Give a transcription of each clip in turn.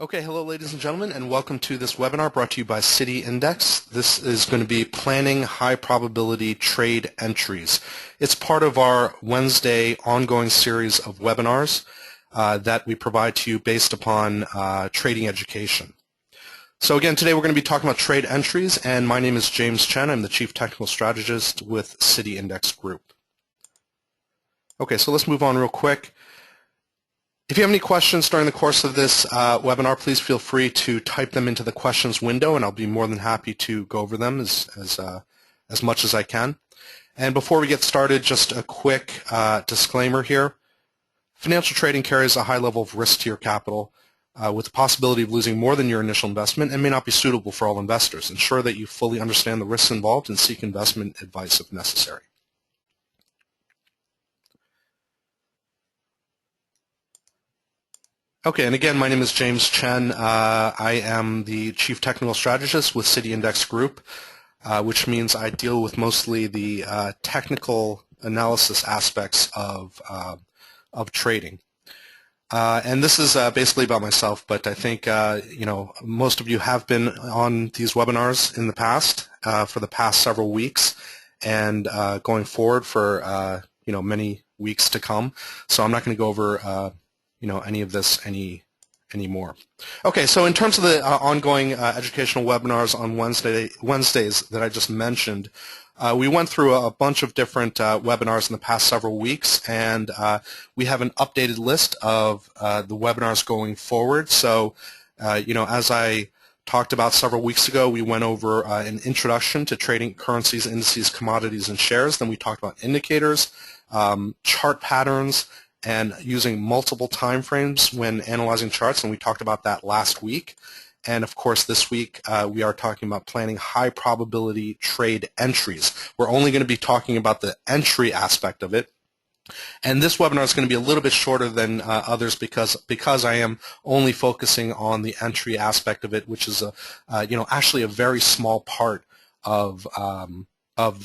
Okay, hello ladies and gentlemen, and welcome to this webinar brought to you by City Index. This is going to be planning high probability trade entries. It's part of our Wednesday ongoing series of webinars that we provide to you based upon trading education. So again, today we're going to be talking about trade entries, and my name is James Chen. I'm the Chief Technical Strategist with City Index Group. Okay, so let's move on real quick. If you have any questions during the course of this webinar, please feel free to type them into the questions window, and I'll be more than happy to go over them as much as I can. And before we get started, just a quick disclaimer here. Financial trading carries a high level of risk to your capital with the possibility of losing more than your initial investment and may not be suitable for all investors. Ensure that you fully understand the risks involved and seek investment advice if necessary. Okay, and again, my name is James Chen. I am the Chief Technical Strategist with City Index Group, which means I deal with mostly the technical analysis aspects of trading. And this is basically about myself, but I think most of you have been on these webinars in the past for the past several weeks, and going forward for many weeks to come. So I'm not going to go over any of this anymore. Okay, so in terms of the ongoing educational webinars on Wednesdays that I just mentioned, we went through a bunch of different webinars in the past several weeks, and we have an updated list of the webinars going forward. So, as I talked about several weeks ago, we went over an introduction to trading currencies, indices, commodities, and shares. Then we talked about indicators, chart patterns, and using multiple time frames when analyzing charts, and we talked about that last week. And of course, this week we are talking about planning high probability trade entries. We're only going to be talking about the entry aspect of it. And this webinar is going to be a little bit shorter than others because I am only focusing on the entry aspect of it, which is actually a very small part of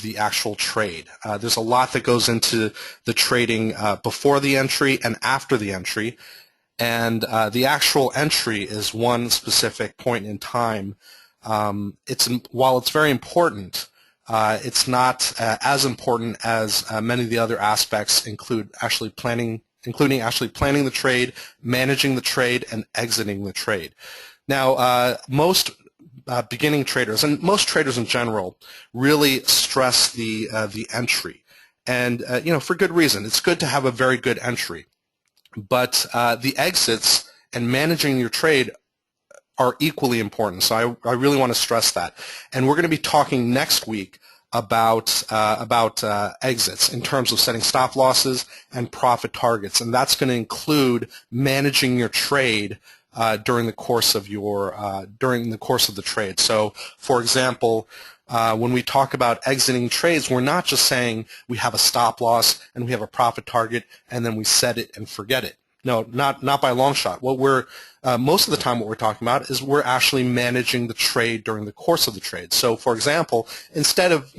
the actual trade. There's a lot that goes into the trading before the entry and after the entry, and the actual entry is one specific point in time. While it's very important, it's not as important as many of the other aspects, including actually planning the trade, managing the trade, and exiting the trade. Now, most beginning traders and most traders in general really stress the entry, and for good reason. It's good to have a very good entry, but the exits and managing your trade are equally important. So I really want to stress that, and we're going to be talking next week about exits in terms of setting stop losses and profit targets, and that's going to include managing your trade during the course of the trade. So, for example, when we talk about exiting trades, we're not just saying we have a stop loss and we have a profit target and then we set it and forget it. No, not by a long shot. What we're most of the time what we're talking about is we're actually managing the trade during the course of the trade. So, for example, instead of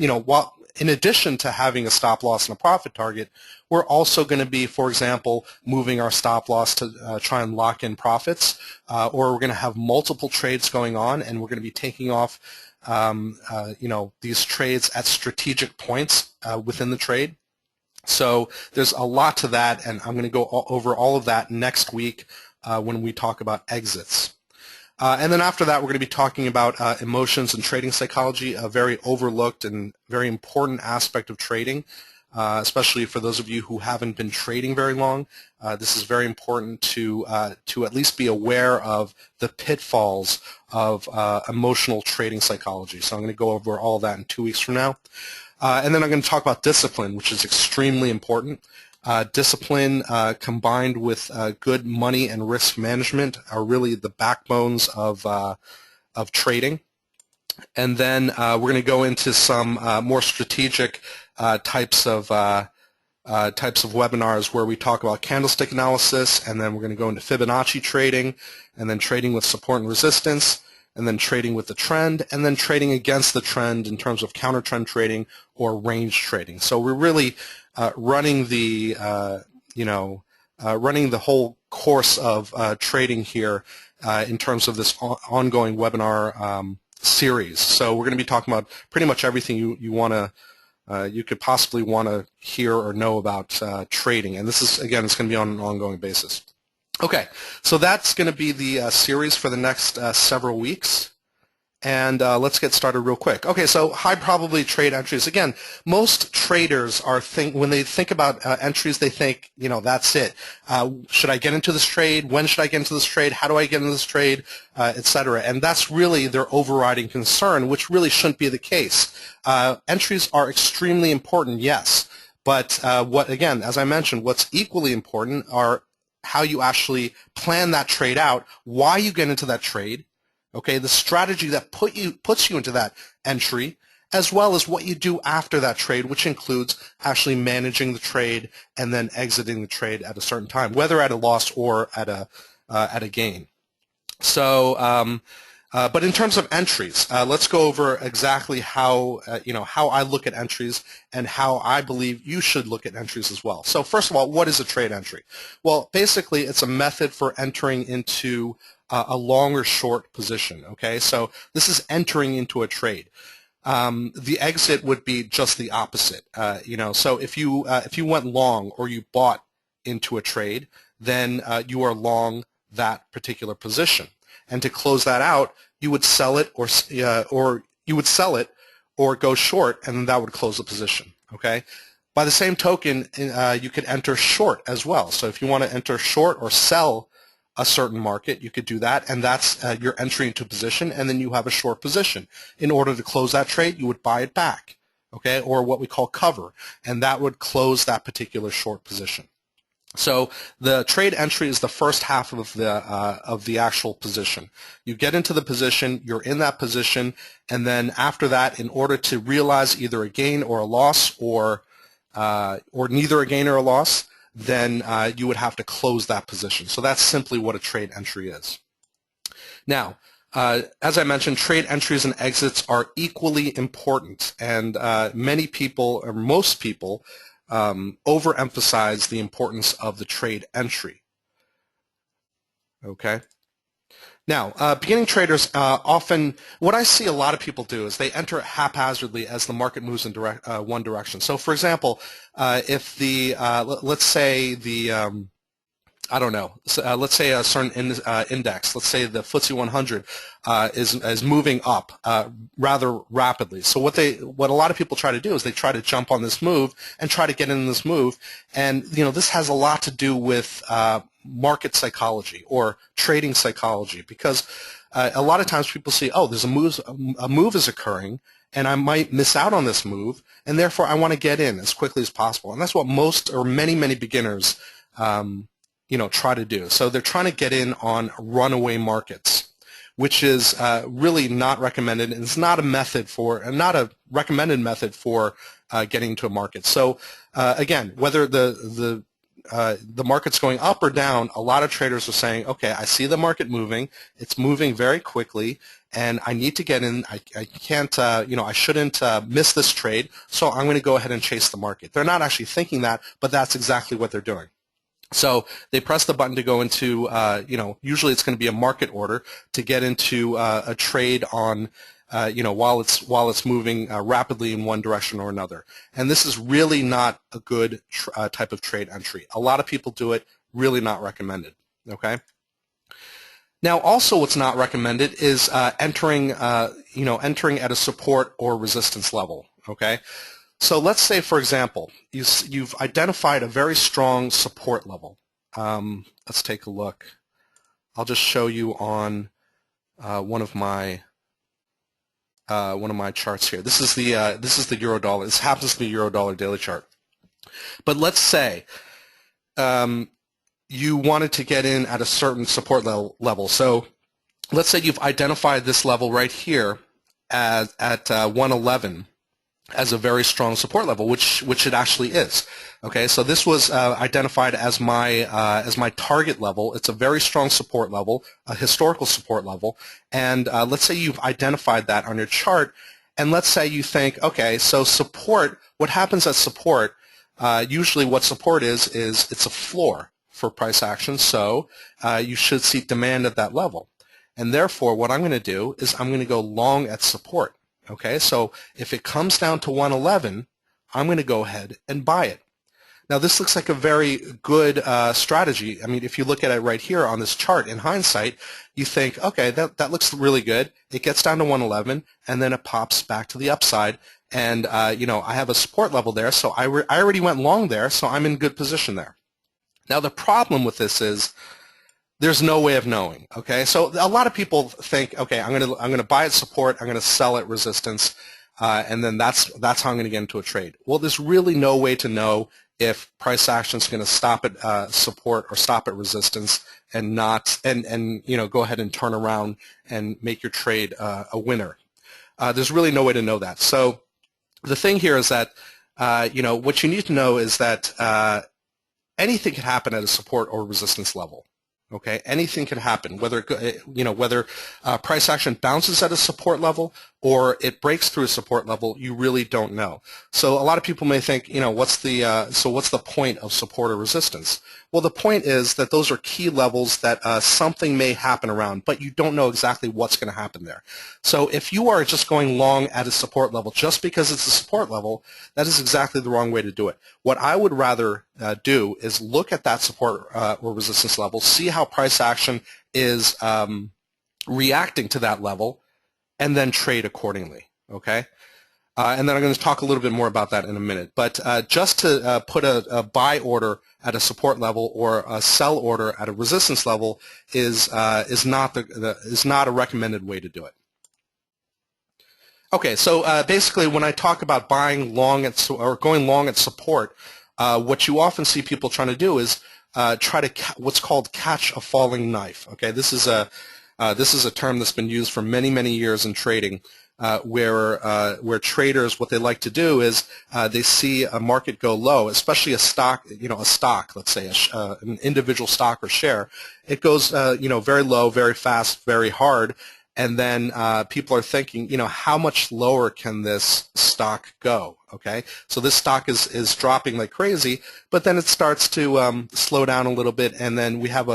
in addition to having a stop loss and a profit target, we're also going to be, for example, moving our stop loss to try and lock in profits, or we're going to have multiple trades going on, and we're going to be taking off, these trades at strategic points within the trade. So there's a lot to that, and I'm going to go over all of that next week when we talk about exits. And then after that, we're going to be talking about emotions and trading psychology, a very overlooked and very important aspect of trading, especially for those of you who haven't been trading very long. This is very important to at least be aware of the pitfalls of emotional trading psychology. So I'm going to go over all of that in 2 weeks from now. And then I'm going to talk about discipline, which is extremely important. Discipline combined with good money and risk management are really the backbones of trading. And then we're going to go into some more strategic types of webinars where we talk about candlestick analysis, and then we're going to go into Fibonacci trading, and then trading with support and resistance, and then trading with the trend, and then trading against the trend in terms of counter trend trading or range trading. So we're really running the running the whole course of trading here in terms of this ongoing webinar series. So we're going to be talking about pretty much everything you could possibly want to hear or know about trading. And this is, again, it's going to be on an ongoing basis. Okay, so that's going to be the series for the next several weeks. And let's get started real quick. Okay, so high probability trade entries. Again, most traders when they think about entries, they think, that's it. Should I get into this trade? When should I get into this trade? How do I get into this trade? Et cetera. And that's really their overriding concern, which really shouldn't be the case. Entries are extremely important, yes. But again, as I mentioned, what's equally important are how you actually plan that trade out, why you get into that trade, okay, the strategy that puts you into that entry, as well as what you do after that trade, which includes actually managing the trade and then exiting the trade at a certain time, whether at a loss or at a gain. So, but in terms of entries, let's go over exactly how how I look at entries and how I believe you should look at entries as well. So first of all, what is a trade entry? Well, basically, it's a method for entering into a long or short position. Okay, so this is entering into a trade. The exit would be just the opposite. So if you went long or you bought into a trade, then you are long that particular position. And to close that out, you would sell it or you would sell it or go short, and then that would close the position. Okay. By the same token, you could enter short as well. So if you want to enter short or sell a certain market, you could do that, and that's your entry into position, and then you have a short position. In order to close that trade, you would buy it back, okay, or what we call cover, and that would close that particular short position. So the trade entry is the first half of the actual position. You get into the position, you're in that position, and then after that, in order to realize either a gain or a loss, or neither a gain or a loss, then you would have to close that position. So that's simply what a trade entry is. Now, as I mentioned, trade entries and exits are equally important, and many people, or most people, overemphasize the importance of the trade entry. Okay. Now, beginning traders often, what I see a lot of people do is they enter haphazardly as the market moves in one direction. So, for example, if let's say I don't know, let's say a certain index, let's say the FTSE 100 is moving up rather rapidly. So what a lot of people try to do is they try to jump on this move and try to get in this move, and this has a lot to do with market psychology or trading psychology, because a lot of times people see, oh, there's a move is occurring, and I might miss out on this move, and therefore I want to get in as quickly as possible. And that's what most or many beginners try to do. So they're trying to get in on runaway markets, which is really not recommended, and it's not a recommended method for getting into a market. So again, whether the market's going up or down, a lot of traders are saying, okay, I see the market moving, it's moving very quickly, and I need to get in. I can't, I shouldn't miss this trade, so I'm going to go ahead and chase the market. They're not actually thinking that, but that's exactly what they're doing. So they press the button to go into, usually it's going to be a market order to get into a trade on, while it's moving rapidly in one direction or another. And this is really not a good type of trade entry. A lot of people do it, really not recommended. Okay. Now, also, what's not recommended is entering at a support or resistance level. Okay. So let's say, for example, you've identified a very strong support level. Let's take a look. I'll just show you on one of my charts here. This is the euro dollar. This happens to be euro dollar daily chart. But let's say you wanted to get in at a certain support level. So let's say you've identified this level right here at 111. As a very strong support level, which it actually is. Okay, so this was identified as my target level. It's a very strong support level, a historical support level, and let's say you've identified that on your chart, and let's say you think, okay, so support. What happens at support? Usually, what support is it's a floor. for price action, so you should see demand at that level. And therefore, what I'm going to do is I'm going to go long at support. Okay, so if it comes down to 111, I'm going to go ahead and buy it. Now, this looks like a very good strategy. I mean, if you look at it right here on this chart in hindsight, you think, okay, that looks really good. It gets down to 111, and then it pops back to the upside. And, you know, I have a support level there, so I already went long there, so I'm in good position there. Now, the problem with this is there's no way of knowing, okay? So a lot of people think, okay, I'm gonna buy at support, I'm gonna sell at resistance, and then that's how I'm gonna get into a trade. Well, there's really no way to know if price action is going to stop at support or stop at resistance and you know, go ahead and turn around and make your trade a winner. There's really no way to know that. So the thing here is that you know, what you need to know is that anything can happen at a support or resistance level. Okay, anything can happen, whether you know, whether price action bounces at a support level or it breaks through a support level, you really don't know. So a lot of people may think, you know, what's the point of support or resistance? Well, the point is that those are key levels that something may happen around, but you don't know exactly what's going to happen there. So if you are just going long at a support level just because it's a support level, that is exactly the wrong way to do it. What I would rather do is look at that support or resistance level, see how price action is reacting to that level, and then trade accordingly, okay? And then I'm going to talk a little bit more about that in a minute. But just to put a buy order at a support level or a sell order at a resistance level is not a recommended way to do it. Okay, so basically, when I talk about buying long or going long at support, what you often see people trying to do is try to what's called catch a falling knife. Okay, this is a term that's been used for many an years in trading. Where traders, what they like to do is they see a market go low, especially a stock, you know, let's say an individual stock or share. It goes, you know, very low, very fast, very hard, and then people are thinking, you know, how much lower can this stock go? Okay, so this stock is dropping like crazy, but then it starts to slow down a little bit, and then we have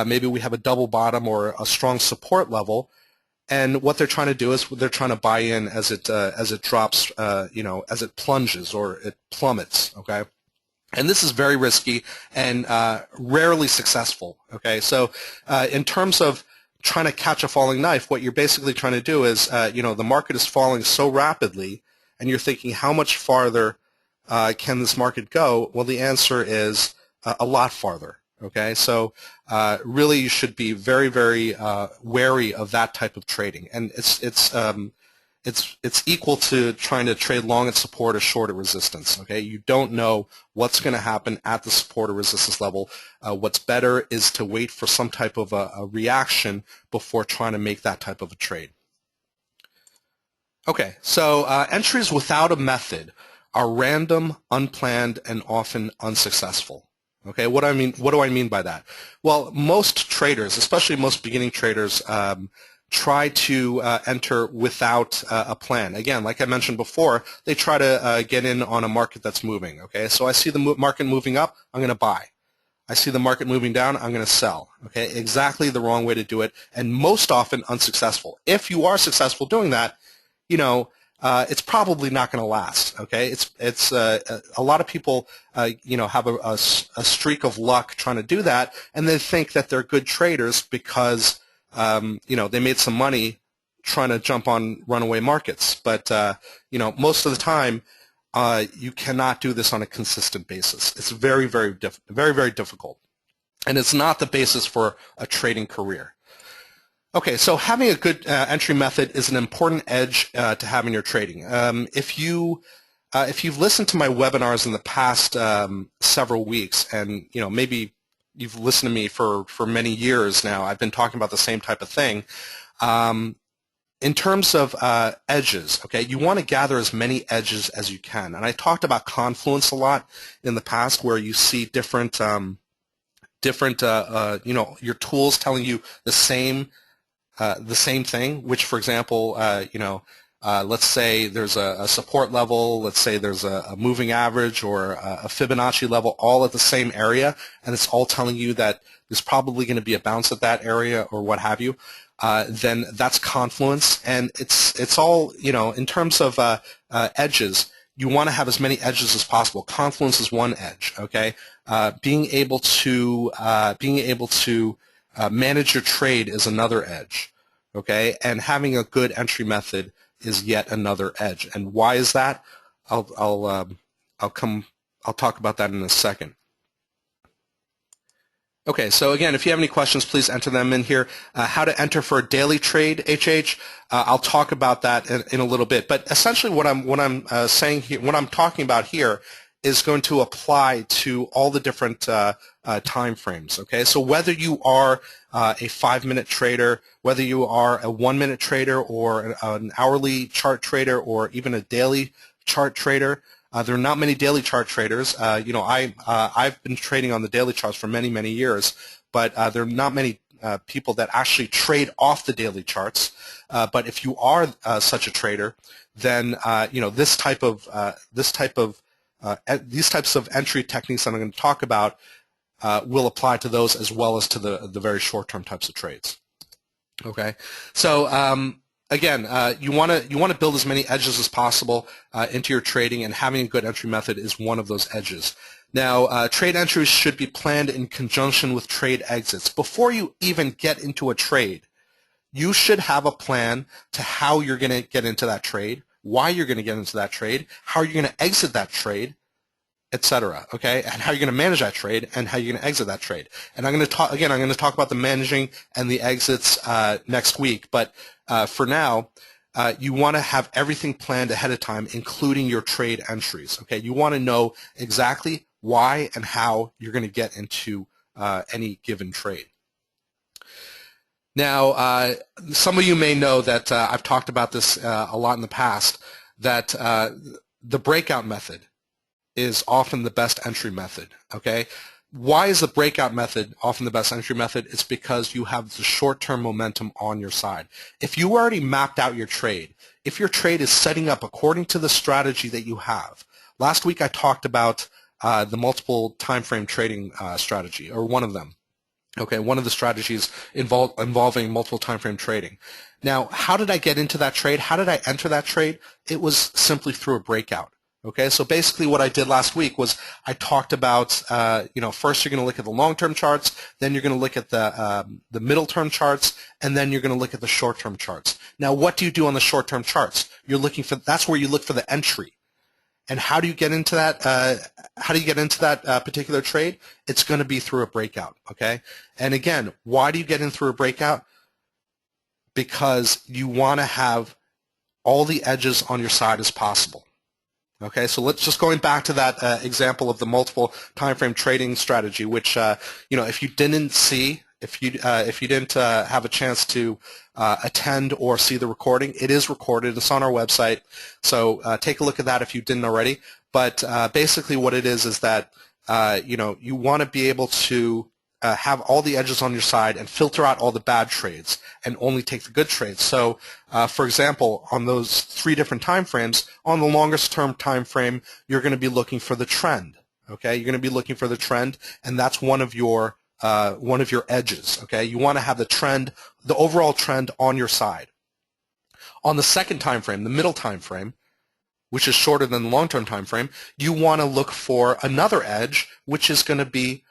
maybe we have a double bottom or a strong support level. And what they're trying to do is they're trying to buy in as it drops, you know, as it plunges or it plummets. Okay, and this is very risky and rarely successful. Okay, so in terms of trying to catch a falling knife, what you're basically trying to do is, you know, the market is falling so rapidly, and you're thinking, how much farther can this market go? Well, the answer is a lot farther. Okay, so really you should be very wary of that type of trading, and it's equal to trying to trade long at support or short at resistance. Okay, you don't know what's going to happen at the support or resistance level. What's better is to wait for some type of a reaction before trying to make that type of a trade. Okay, so entries without a method are random, unplanned, and often unsuccessful. Okay, what do I mean by that? Well, most traders, especially most beginning traders, try to enter without a plan. Again, like I mentioned before, they try to get in on a market that's moving. Okay, so I see the market moving up, I'm going to buy. I see the market moving down, I'm going to sell. Okay, exactly the wrong way to do it, and most often unsuccessful. If you are successful doing that, you know, it's probably not going to last. Okay, it's a lot of people, you know, have a streak of luck trying to do that, and they think that they're good traders because you know, they made some money trying to jump on runaway markets. But you know, most of the time, you cannot do this on a consistent basis. It's very difficult, and it's not the basis for a trading career. Okay, so having a good entry method is an important edge to have in your trading. If you've listened to my webinars in the past several weeks, and you know, maybe you've listened to me for many years now, I've been talking about the same type of thing. In terms of edges, okay, you want to gather as many edges as you can. And I talked about confluence a lot in the past, where you see different you know, your tools telling you the same thing, which, for example, you know, let's say there's a support level, let's say there's a moving average or a Fibonacci level all at the same area, and it's all telling you that there's probably going to be a bounce at that area or what have you, then that's confluence. And it's all, in terms of edges, you want to have as many edges as possible. Confluence is one edge, okay? Being able to manage your trade is another edge, okay? And having a good entry method is yet another edge. And why is that? I'll talk about that in a second. Okay, so again, if you have any questions, please enter them in here. How to enter for a daily trade, HH. I'll talk about that in a little bit. But essentially, what I'm saying here, what I'm talking about here, is going to apply to all the different time frames. Okay, so whether you are a 5-minute trader, whether you are a 1-minute trader, or an hourly chart trader, or even a daily chart trader. There are not many daily chart traders. I've been trading on the daily charts for many, many years, but there are not many people that actually trade off the daily charts. But if you are such a trader, then these types of entry techniques that I'm going to talk about will apply to those as well as to the very short-term types of trades. Okay, so. Again, you want to build as many edges as possible into your trading, and having a good entry method is one of those edges. Now, trade entries should be planned in conjunction with trade exits. Before you even get into a trade, you should have a plan to how you're going to get into that trade, why you're going to get into that trade, how you're going to exit that trade, etc. Okay, and how you're going to manage that trade and how you're going to exit that trade. And I'm going to talk about the managing and the exits next week. But for now, you want to have everything planned ahead of time, including your trade entries. Okay, you want to know exactly why and how you're going to get into any given trade. Now, some of you may know that I've talked about this a lot in the past, that the breakout method is often the best entry method, okay? Why is the breakout method often the best entry method? It's because you have the short-term momentum on your side. If you already mapped out your trade, if your trade is setting up according to the strategy that you have, last week I talked about the multiple time frame trading strategy, or one of them. Okay, one of the strategies involving multiple time frame trading. Now, how did I get into that trade? How did I enter that trade? It was simply through a breakout. Okay, so basically what I did last week was I talked about, first you're going to look at the long-term charts, then you're going to look at the middle-term charts, and then you're going to look at the short-term charts. Now, what do you do on the short-term charts? That's where you look for the entry. And how do you get into that? Particular trade? It's going to be through a breakout. Okay, and again, why do you get in through a breakout? Because you want to have all the edges on your side as possible. Okay, so let's just going back to that example of the multiple time frame trading strategy, which if you didn't have a chance to attend or see the recording, it is recorded. It's on our website, so take a look at that if you didn't already. But basically, what it is that you want to be able to have all the edges on your side and filter out all the bad trades and only take the good trades. So, for example, on those 3 different time frames, on the longest term time frame, you're going to be looking for the trend. Okay, you're going to be looking for the trend, and that's one of your edges. Okay, you want to have the trend, the overall trend on your side. On the second time frame, the middle time frame, which is shorter than the long-term time frame, you want to look for another edge, which is going to be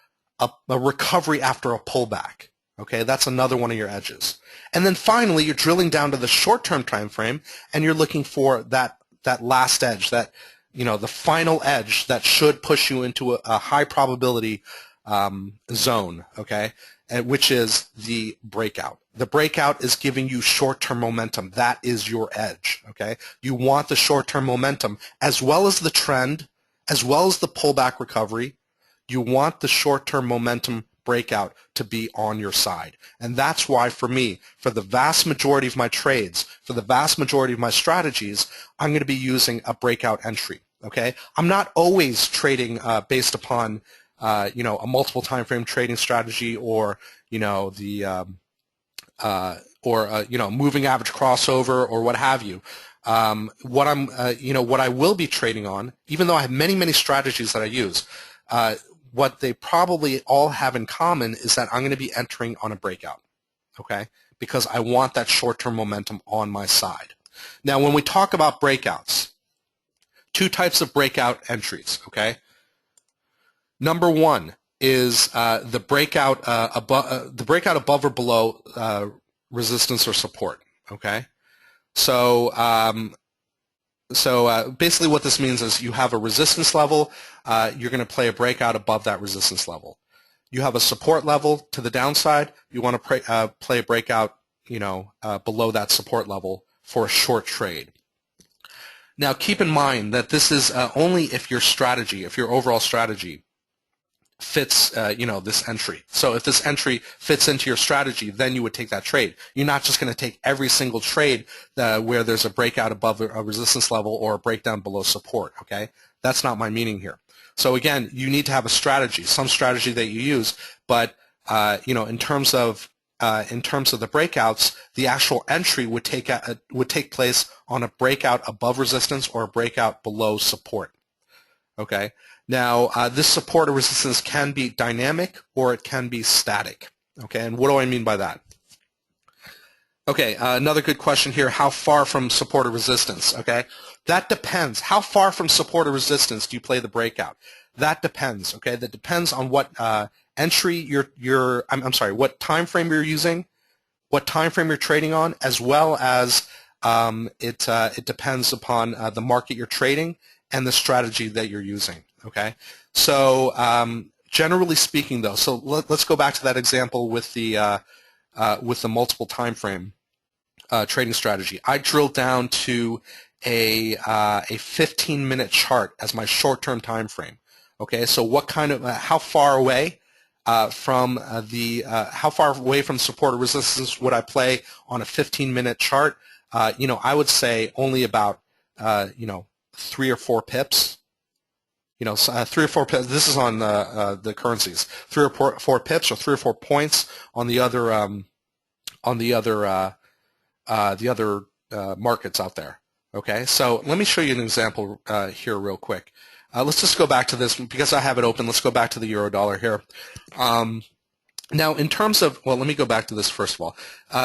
a recovery after a pullback. Okay, that's another one of your edges. And then finally, you're drilling down to the short-term time frame, and you're looking for that last edge, the final edge that should push you into a high probability zone. Okay, which is the breakout. The breakout is giving you short-term momentum. That is your edge. Okay, you want the short-term momentum as well as the trend, as well as the pullback recovery. You want the short-term momentum breakout to be on your side. And that's why, for me, for the vast majority of my trades, for the vast majority of my strategies, I'm going to be using a breakout entry. Okay? I'm not always trading based upon a multiple time frame trading strategy or moving average crossover or what have you. What I will be trading on, even though I have many strategies that I use, what they probably all have in common is that I'm going to be entering on a breakout, okay? Because I want that short-term momentum on my side. Now, when we talk about breakouts, two types of breakout entries, okay? Number one is the breakout above or below resistance or support, okay? So basically what this means is you have a resistance level, you're going to play a breakout above that resistance level. You have a support level to the downside, you want to play a breakout, below that support level for a short trade. Now keep in mind that this is only if your overall strategy fits this entry. So if this entry fits into your strategy, then you would take that trade. You're not just going to take every single trade where there's a breakout above a resistance level or a breakdown below support, okay? That's not my meaning here. So again, you need to have a strategy, some strategy that you use, but in terms of the breakouts, the actual entry would take place on a breakout above resistance or a breakout below support. Okay. Now, this support or resistance can be dynamic or it can be static. Okay, and what do I mean by that? Okay, another good question here, how far from support or resistance? Okay, that depends. How far from support or resistance do you play the breakout? That depends, okay? That depends on what entry what time frame you're using, what time frame you're trading on, as well as it depends upon the market you're trading and the strategy that you're using. Okay, so generally speaking, though, so let's go back to that example with the multiple time frame trading strategy. I drilled down to a 15-minute chart as my short-term time frame. Okay, so what kind of how far away from support or resistance would I play on a 15-minute chart? I would say only about 3 or 4 pips. 3 or 4 pips. This is on the currencies. 3 or 4 pips or 3 or 4 points on the other markets out there. Okay, so let me show you an example here real quick. Let's just go back to this because I have it open. Let's go back to the euro dollar here. Now, in terms of, well, let me go back to this first of all.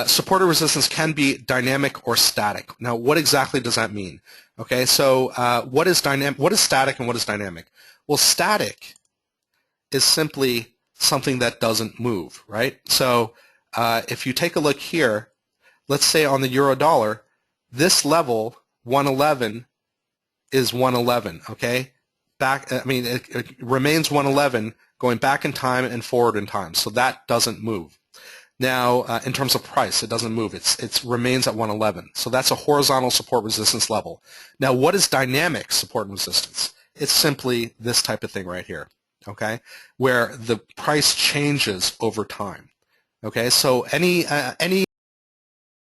Support or resistance can be dynamic or static. Now, what exactly does that mean? Okay, so what is static and what is dynamic? Well, static is simply something that doesn't move, right? So if you take a look here, let's say on the euro dollar, this level 111 is 111. Okay, it remains 111 going back in time and forward in time, so that doesn't move. Now, in terms of price, it doesn't move. It remains at 111. So that's a horizontal support resistance level. Now, what is dynamic support and resistance? It's simply this type of thing right here, okay, where the price changes over time. Okay, so any